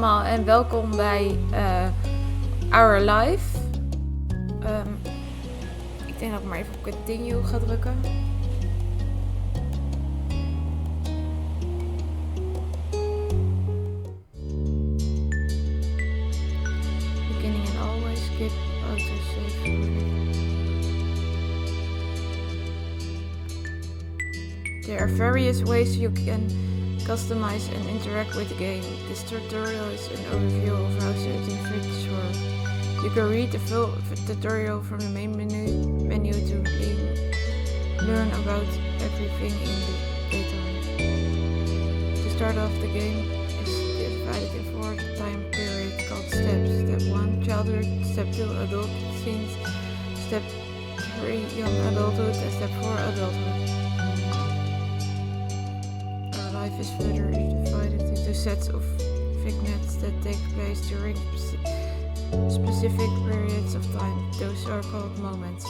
allemaal en welkom bij Our Life. Ik denk dat ik maar even op continue ga drukken. Beginning and always, skip, autosave. There are various ways you can customize and interact with the game. This tutorial is an overview of how certain features work. You can read the full tutorial from the main menu to learn about everything in the daytime. To start off, the game is divided in 4 time periods called steps. Step 1, childhood. Step 2, adult teens. Step 3, young adulthood. And step 4, adulthood. Life is further divided into sets of vignettes that take place during specific periods of time. Those are called moments.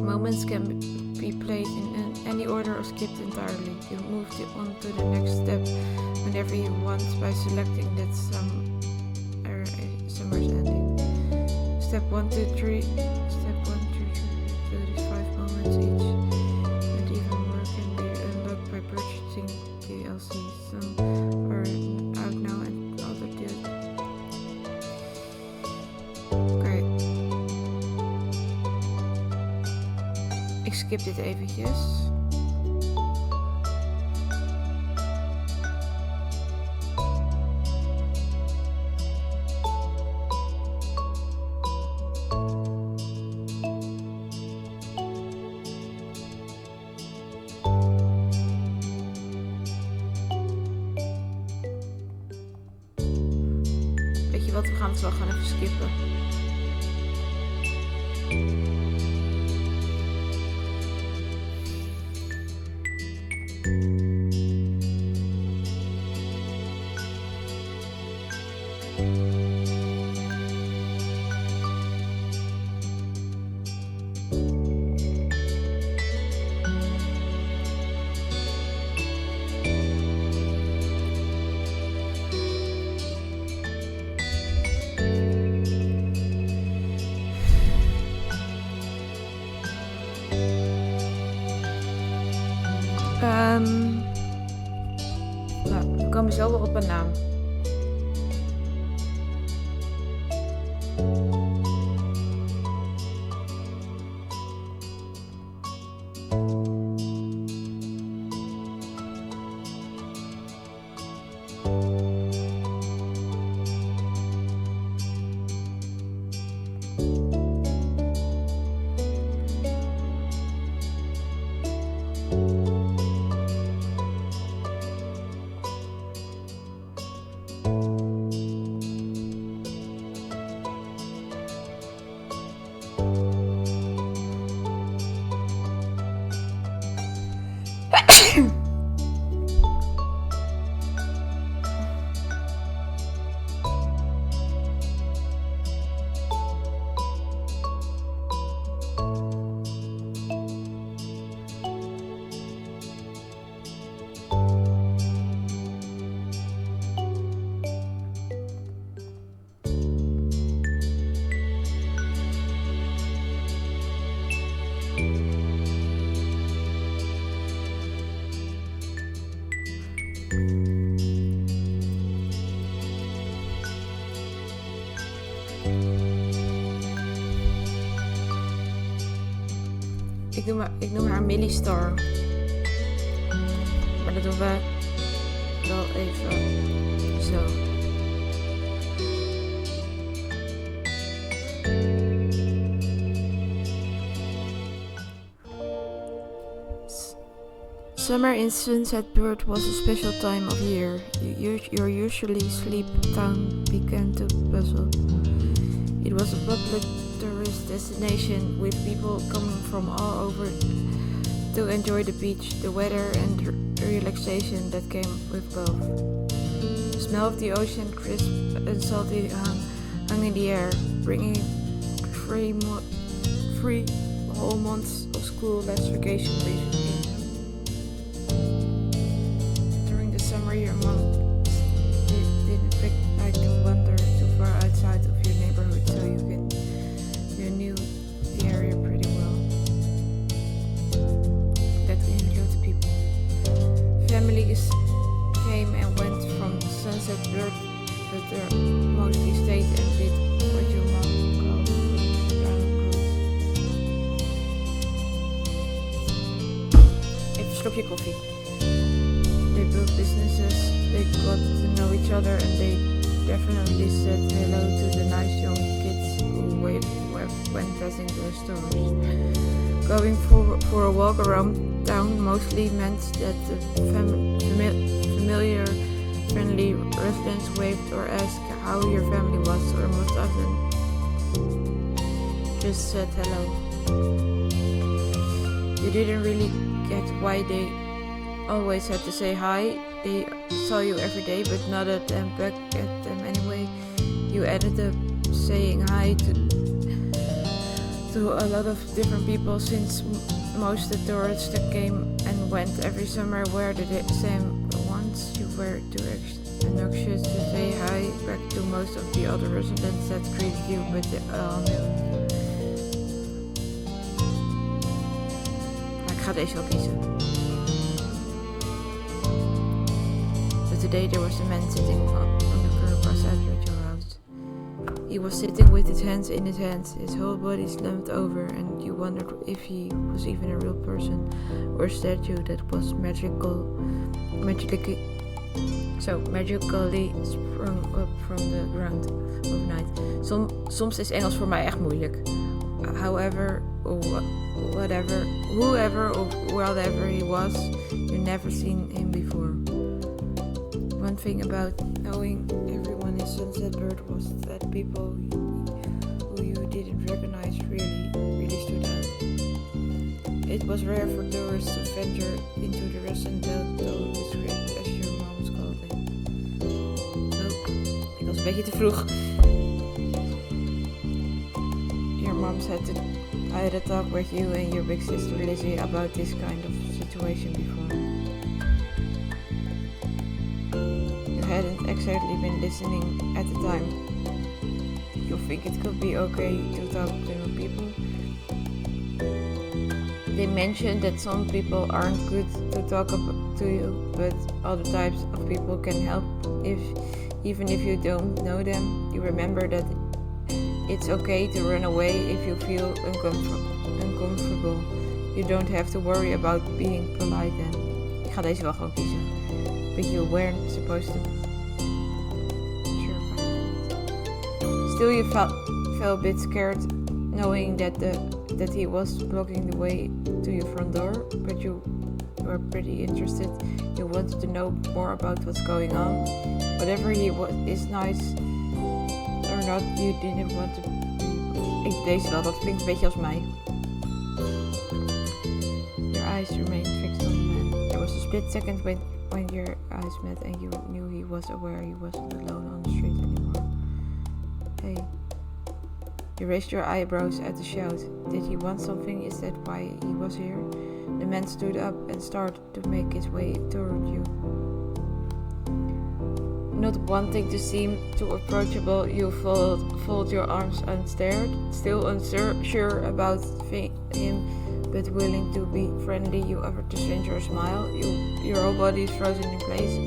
Moments can be played in any order or skipped entirely. You move on to the next step whenever you want by selecting that summer's ending. Step 1, 2, 3. Step 1, 2, 3. Do these 5 moments each. And even more can be unlocked by purchasing DLC. Some are out now and other did. Oké. Ik skip dit eventjes. Weet je wat, we gaan het wel gewoon even skippen. Nou, we komen zo wel op een naam. Ik noem haar Millistar. Maar dat doen we wel even zo. Summer in Sunset Bird was a special time of year. Your usually sleep town began to puzzle. It was a public tourist destination with people coming from all over to enjoy the beach, the weather and the relaxation that came with both. The smell of the ocean, crisp and salty, hung in the air, bringing 3 whole months of school/vacation leave in. During the summer, your mom kopje koffie. They built businesses, they got to know each other, and they definitely said hello to the nice young kids who waved when passing the stores. Going for a walk around town mostly meant that the familiar, friendly residents waved or asked how your family was, or most often just said hello. You didn't really get why they always had to say hi. They saw you every day but nodded them back at them anyway. You ended up saying hi to a lot of different people, since most of the tourists that came and went every summer were the same ones. You were too anxious to say hi back to most of the other residents that greeted you with the Ik ga deze wel kiezen. So today there was a man sitting on the curb outside your house. He was sitting with his hands in his hands, his whole body slumped over, and you wondered if he was even a real person or a statue that was magically sprung up from the ground overnight. Soms is Engels voor mij echt moeilijk. However, whoever or whatever he was, you never seen him before. One thing about knowing everyone is Sunset Bird was that people who you didn't recognize really stood out. It was rare for tourists to venture into the restaurant though described as your mom's called it. Oh, ik was een beetje te vroeg. Your moms had a talk with you and your big sister Lizzie about this kind of situation before. You hadn't exactly been listening at the time. You think it could be okay to talk to new people? They mentioned that some people aren't good to talk to you, but other types of people can help even if you don't know them. You remember that it's okay to run away if you feel uncomfortable. You don't have to worry about being polite then. Ik ga deze wel gewoon kiezen. But you weren't supposed to. Sure. Still you felt a bit scared knowing that he was blocking the way to your front door, but you were pretty interested. You wanted to know more about what's going on. Whatever he is nice or not, you didn't want to be. Ik deze wel, dat klinkt een beetje als mij. Your eyes remained fixed on the man. There was a split second when your eyes met and you knew he was aware he wasn't alone on the street anymore. Hey. You raised your eyebrows at the shout. Did he want something? Is that why he was here? The man stood up and started to make his way toward you. Not wanting to seem too approachable, you folded your arms and stared, still unsure about him, but willing to be friendly. You offered the stranger a smile. Your whole body is frozen in place.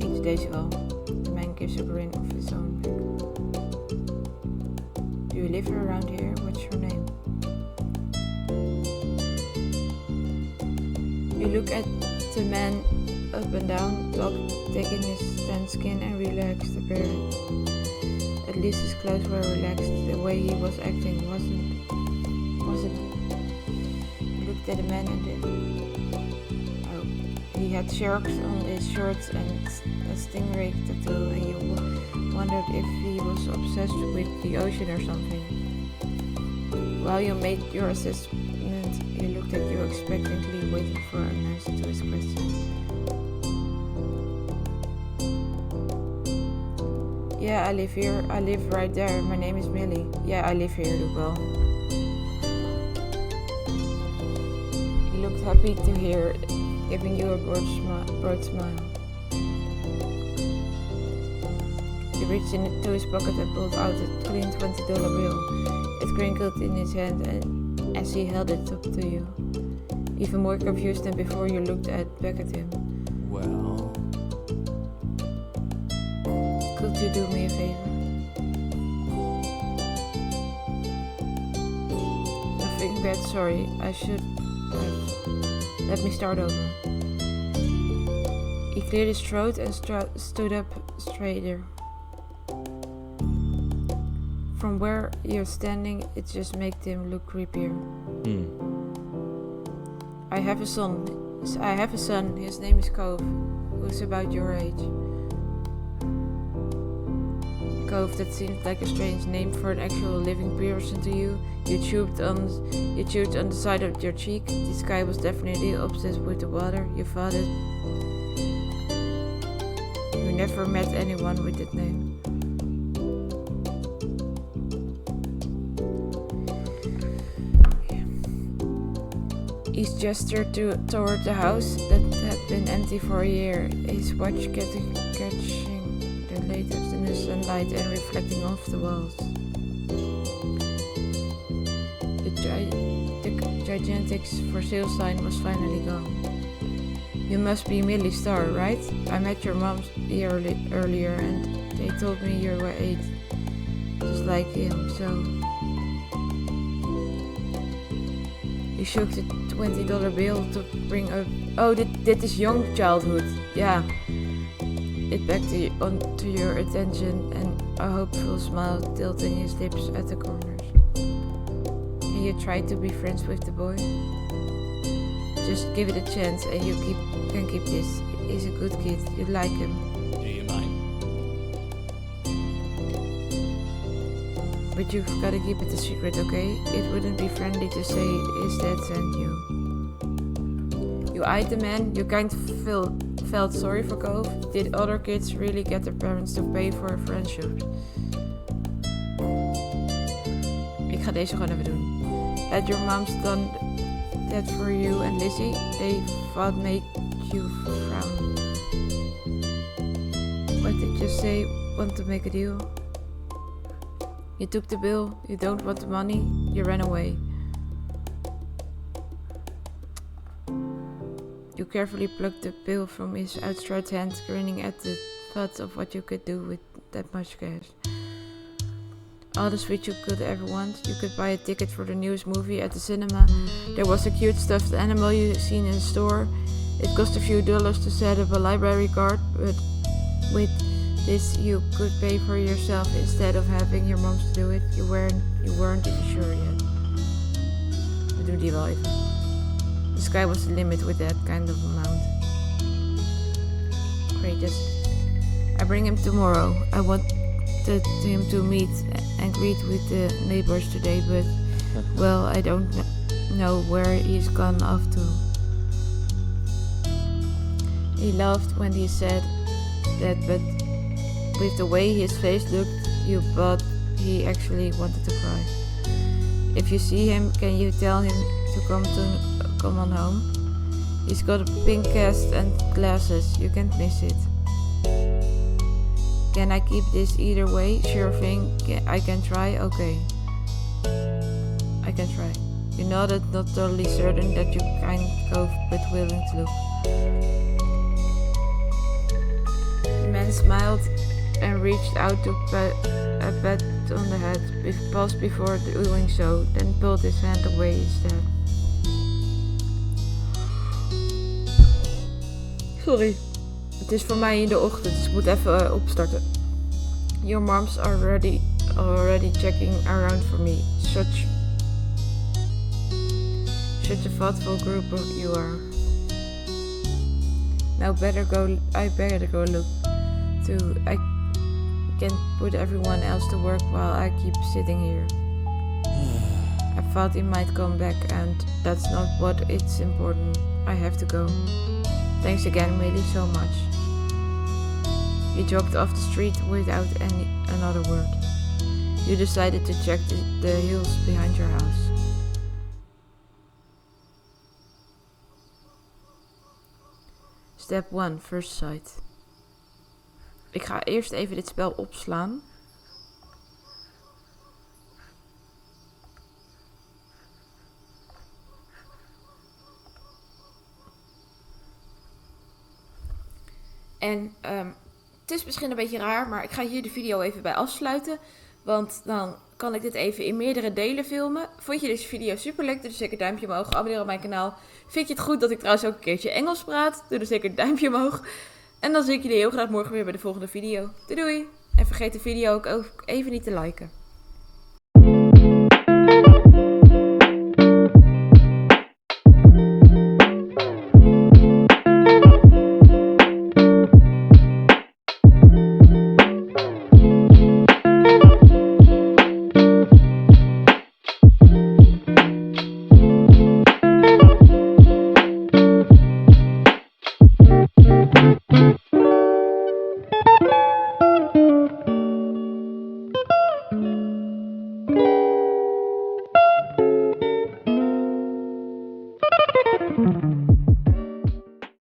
Eat deze wel. The man gives a grin of his own. Do you live around here? What's your name? You look at the man up and down, taking his tanned skin and relaxed appearance. At least his clothes were relaxed. The way he was acting wasn't. You looked at the man and he had sharks on his shorts and a stingray tattoo, and you wondered if he was obsessed with the ocean or something. While you made your assessment, he looked at you expectantly, waiting for an answer to his question. Yeah, I live here. I live right there. My name is Millie. Yeah, I live here, doe wel. He looked happy to hear, giving you a broad smile. He reached into his pocket and pulled out a clean $20 bill. It crinkled in his hand as he held it up to you. Even more confused than before, you looked back at him. Well... Could you do me a favor? Nothing bad, sorry. I should have. Let me start over. He cleared his throat and stood up straighter. From where you're standing, it just makes him look creepier. I have a son. His name is Cove, who's about your age. Cove, that seemed like a strange name for an actual living person to you. You chewed on the side of your cheek. This guy was definitely obsessed with the water. You thought it. You never met anyone with that name. He gestured toward the house that had been empty for a year, his watch catching the late afternoon sunlight and reflecting off the walls. The gigantic for sale sign was finally gone. You must be Millie Starr, right? I met your mom earlier and they told me you were 8, just like him, so... He shook the $20 bill to bring up... Oh, dit is young childhood. Yeah. It back to your attention and a hopeful smile tilting his lips at the corners. Can you try to be friends with the boy? Just give it a chance and you can keep this. He's a good kid. You like him. Do you mind? But you've got to keep it a secret, okay? It wouldn't be friendly to say his dad sent you. You eyed the man. You kind of felt sorry for Cove. Did other kids really get their parents to pay for a friendship? Ik ga deze gewoon even doen. Had your mom's done that for you and Lizzie? They thought made you frown. What did you say? Want to make a deal? You took the bill, you don't want the money, you ran away. You carefully plucked the bill from his outstretched hand, grinning at the thought of what you could do with that much cash. All the sweets you could ever want. You could buy a ticket for the newest movie at the cinema. There was a cute stuffed animal you'd seen in the store. It cost a few dollars to set up a library card, but with this you could pay for yourself instead of having your moms do it. You weren't even sure yet. We doen die wel even. The sky was the limit with that kind of amount. Great, I bring him tomorrow. I wanted him to meet and greet with the neighbors today, but well, I don't know where he's gone off to. He laughed when he said that, but with the way his face looked, you thought he actually wanted to cry. If you see him, can you tell him to come on home? He's got a pink cast and glasses. You can't miss it. Can I keep this either way? Sure thing. I can try. Okay. I can try. You nodded, not totally certain that you can go, but willing to look. The man smiled and reached out to a pat on the head, paused before doing so, then pulled his hand away instead. Sorry, het is voor mij in de ochtend, dus ik moet even opstarten. Your moms are already checking around for me. Such a thoughtful group you are. Now I better go look too. I can put everyone else to work while I keep sitting here. I thought he might come back, and that's not what it's important. I have to go. Thanks again, Millie, so much. You jogged off the street without another word. You decided to check the hills behind your house. Step 1, first sight. Ik ga eerst even dit spel opslaan. En het is misschien een beetje raar, maar ik ga hier de video even bij afsluiten. Want dan kan ik dit even in meerdere delen filmen. Vond je deze video super leuk? Doe dus zeker duimpje omhoog. Abonneer op mijn kanaal. Vind je het goed dat ik trouwens ook een keertje Engels praat? Doe dus zeker duimpje omhoog. En dan zie ik jullie heel graag morgen weer bij de volgende video. Doei doei! En vergeet de video ook even niet te liken.